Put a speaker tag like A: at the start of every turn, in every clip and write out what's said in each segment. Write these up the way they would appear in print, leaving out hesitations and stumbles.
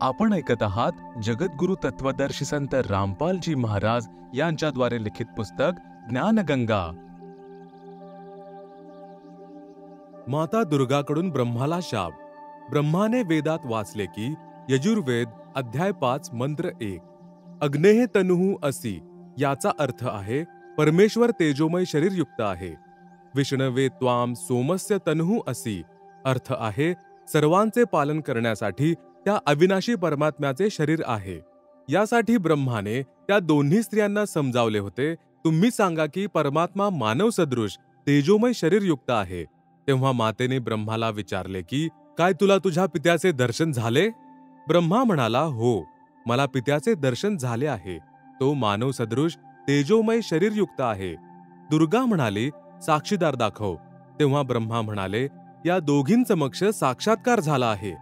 A: आपण ऐकत आहात जगद्गुरु तत्वदर्शी संत रामपालजी महाराज यांच्याद्वारे लिखित पुस्तक ज्ञानगंगा।
B: माता दुर्गाकडून ब्रह्माला शाप। ब्रह्माने वेदात वाचले की यजुर्वेद अध्याय 5 मंत्र 1, अग्नेह तनुः असि, याचा अर्थ आहे परमेश्वर तेजोमय शरीर युक्त आहे। विष्णवे त्वाम सोमस्य तनुः असि, अर्थ आहे सर्वांचे पालन करण्यासाठी त्या अविनाशी परमात्म्याचे शरीर आहे। यासाठी ब्रह्माने त्या दोन्ही स्त्रियांना समजावले होते, तुम्ही सांगा की परमात्मा मानव सदृश तेजोमय शरीर युक्त आहे। तेव्हा मातेने ब्रह्माला विचारले की काय तुला तुझ्या पित्याचे दर्शन झाले? ब्रह्मा म्हणाला, हो, मला पित्याचे दर्शन झाले आहे, तो मानव सदृश तेजोमय शरीर युक्त आहे। दुर्गा म्हणाली, साक्षीदार दाखव। तेव्हा ब्रह्मा म्हणाले, या दोघींसमक्ष साक्षात्कार झाला आहे।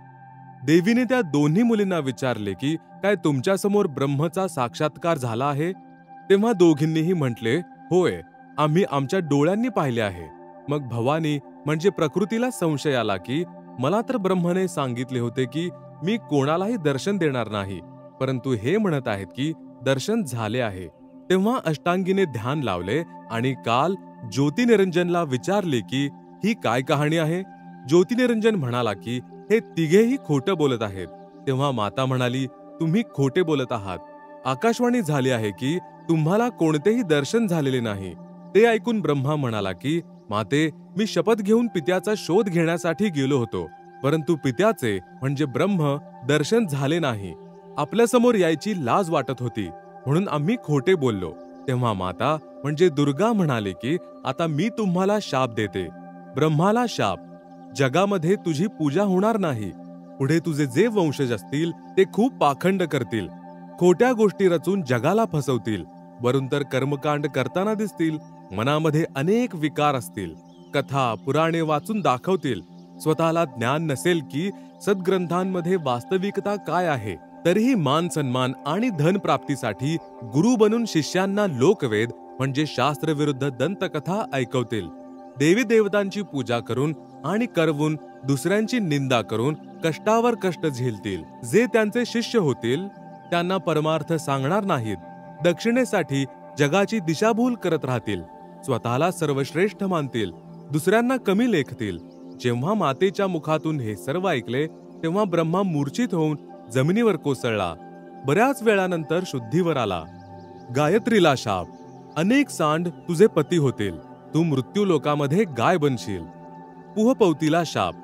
B: देवीने त्या दोन्ही मुलींना विचारले की काय तुमच्यासमोर ब्रह्मचा साक्षात्कार झाला आहे? तेव्हा दोघींनीही म्हटले, होय, आम्ही आमच्या डोळ्यांनी पाहिले आहे। मग भवानी म्हणजे प्रकृतीला संशय आला की मला तर ब्रह्मने सांगितले होते की मी कोणालाही दर्शन देणार नाही, परंतु हे म्हणत आहेत की दर्शन झाले आहे। तेव्हा अष्टांगीने ध्यान लावले आणि काल ज्योतिनिरंजनला विचारले की ही काय कहाणी आहे? ज्योतिनिरंजन म्हणाला की हे तिघेही खोटं बोलत आहेत। तेव्हा माता म्हणाली, तुम्ही खोटे बोलत आहात। आकाशवाणी झाली आहे की तुम्हाला कोणतेही दर्शन झालेले नाही। ते ऐकून ब्रह्मा म्हणाला की माते, मी शपथ घेऊन पित्याचा शोध घेण्यासाठी गेलो होतो, परंतु पित्याचे म्हणजे ब्रह्म दर्शन झाले नाही। आपल्यासमोर यायची लाज वाटत होती, म्हणून आम्ही खोटे बोललो। तेव्हा माता म्हणजे दुर्गा म्हणाले की आता मी तुम्हाला शाप देते। ब्रह्माला शाप, जगामध्ये तुझी पूजा होणार नाही। पुढे तुझे जे वंशज असतील ते खूप पाखंड करतील, खोट्या गोष्टी रचून जगाला फसवतील, वरून तर कर्मकांड करताना दिसतील। मनामध्ये अनेक विकार असतील, कथा पुराणे वाचून दाखवतील। स्वतःला ज्ञान नसेल की सद्ग्रंथांमध्ये वास्तविकता काय आहे, तरीही मान सन्मान आणि धन प्राप्तीसाठी गुरु बनून शिष्यांना लोकवेद म्हणजे शास्त्रविरुद्ध दंतकथा ऐकवतील। देवी देवतांची पूजा करून आणि करवून दुसऱ्यांची निंदा करून कष्टावर कष्ट झेलतील। जे त्यांचे शिष्य होतील त्यांना परमार्थ सांगणार नाहीत, दक्षिणेसाठी जगाची दिशाभूल करत राहतील, स्वतःला सर्वश्रेष्ठ मानतील, दुसऱ्यांना कमी लेखतील। जेव्हा मातेच्या मुखातून हे सर्व ऐकले तेव्हा ब्रह्मा मूर्छित होऊन जमिनीवर कोसळला। बऱ्याच वेळानंतर शुद्धीवर आला। गायत्रीला शाप, अनेक सांड तुझे पती होतील, तू मृत्यू लोकामध्ये गाय बनशील। पुहपवतीला शाप,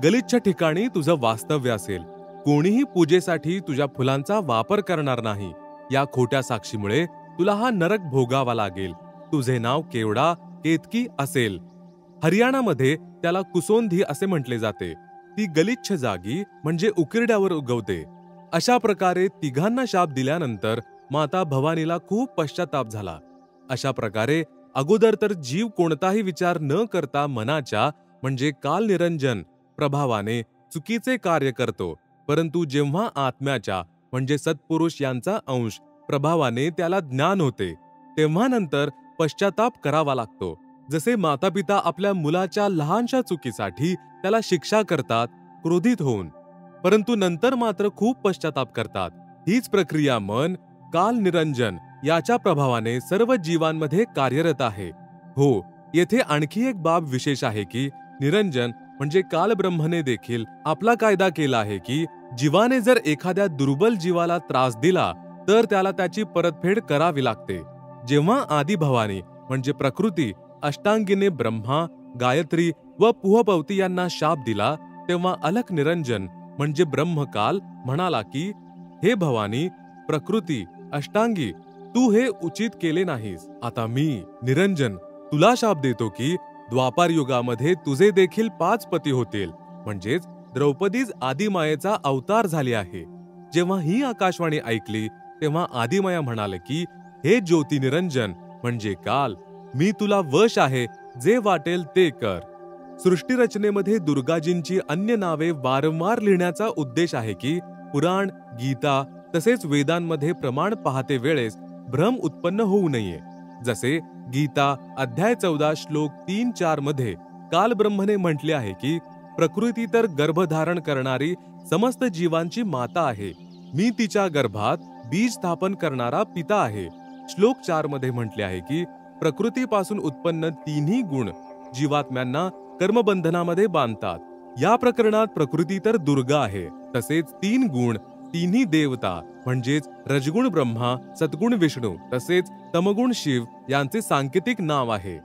B: गलिच्छ ठिकाणी तुझं वास्तव्य असेल, कोणीही पूजेसाठी तुझ्या फुलांचा वापर करणार नाही। या खोट्या साक्षीमुळे तुला हा नरक भोगावा लागेल। तुझे नाव केवडा केतकी असेल। हरियाणामध्ये त्याला कुसोंधी असे म्हटले जाते। ती गलिच्छ जागी म्हणजे उकिरड्यावर उगवते। अशा प्रकारे तिघांना शाप दिल्यानंतर माता भवानीला खूप पश्चाताप झाला। अशा प्रकारे अगोदर तर जीव कोणताही विचार न करता मनाच्या म्हणजे काल निरंजन प्रभावाने चुकीचे कार्य करतो, परंतु जेव्हा आत्म्याच्या म्हणजे सत्पुरुष यांचा अंश प्रभावाने त्याला ज्ञान होते, तेव्हा नंतर पश्चाताप करावा लागतो। जसे मातापिता आपल्या मुलाच्या लहानशा चुकीसाठी त्याला शिक्षा करतात क्रोधित होऊन, परंतु नंतर मात्र खूप पश्चाताप करतात। हीच प्रक्रिया मन काल निरंजन याच्या प्रभावाने सर्व जीवांमध्ये कार्यरत आहे। हो, येथे आणखी एक बाब विशेष आहे की निरंजन म्हणजे काल ब्रह्मने देखील आपला कायदा केला आहे की जीवाने जर एखाद्या दुर्बल जीवाला त्रास दिला तर त्याला त्याची परतफेड करावी लागते। जेव्हा आदी भवानी म्हणजे प्रकृती अष्टांगीने ब्रह्मा, गायत्री व पुहपवती यांना शाप दिला, तेव्हा अलख निरंजन म्हणजे ब्रह्मकाल म्हणाला की हे भवानी, प्रकृती, अष्टांगी, तू हे उचित केले नाहीस। आता मी निरंजन तुला शाप देतो की द्वापार युगामध्ये तुझे देखील 5 पती होतील, म्हणजेच द्रौपदीच आदिमायेचा अवतार झाली आहे। जेव्हा ही आकाशवाणी ऐकली तेव्हा आदिमाया म्हणाले की हे ज्योती निरंजन म्हणजे काल, मी तुला वश आहे, जे वाटेल ते कर। सृष्टी रचनेमध्ये दुर्गाजींची अन्य नावे वारंवार लिहिण्याचा उद्देश आहे की पुराण, गीता तसेच वेदांमध्ये प्रमाण पाहते वेळेस भ्रम उत्पन्न होऊ नये। जसे गीता अध्याय 14 श्लोक 3-4 मध्ये काल ब्रह्मने म्हटले आहे की प्रकृती तर गर्भधारण करणारी समस्त जीवांची माता आहे, मी तिच्या गर्भात बीज स्थापन करणारा पिता आहे. श्लोक 4 मध्ये म्हटले आहे की प्रकृतीपासून उत्पन्न तिन्ही गुण जीवात्म्यांना कर्मबंधनामध्ये बांधतात. या प्रकरणात प्रकृती तर दुर्गा आहे, तसेच 3 गुण, तिन्ही देवता म्हणजेच रजगुण ब्रह्मा, सद्गुण विष्णू तसेच तमगुण शिव यांचे सांकेतिक नाव आहे.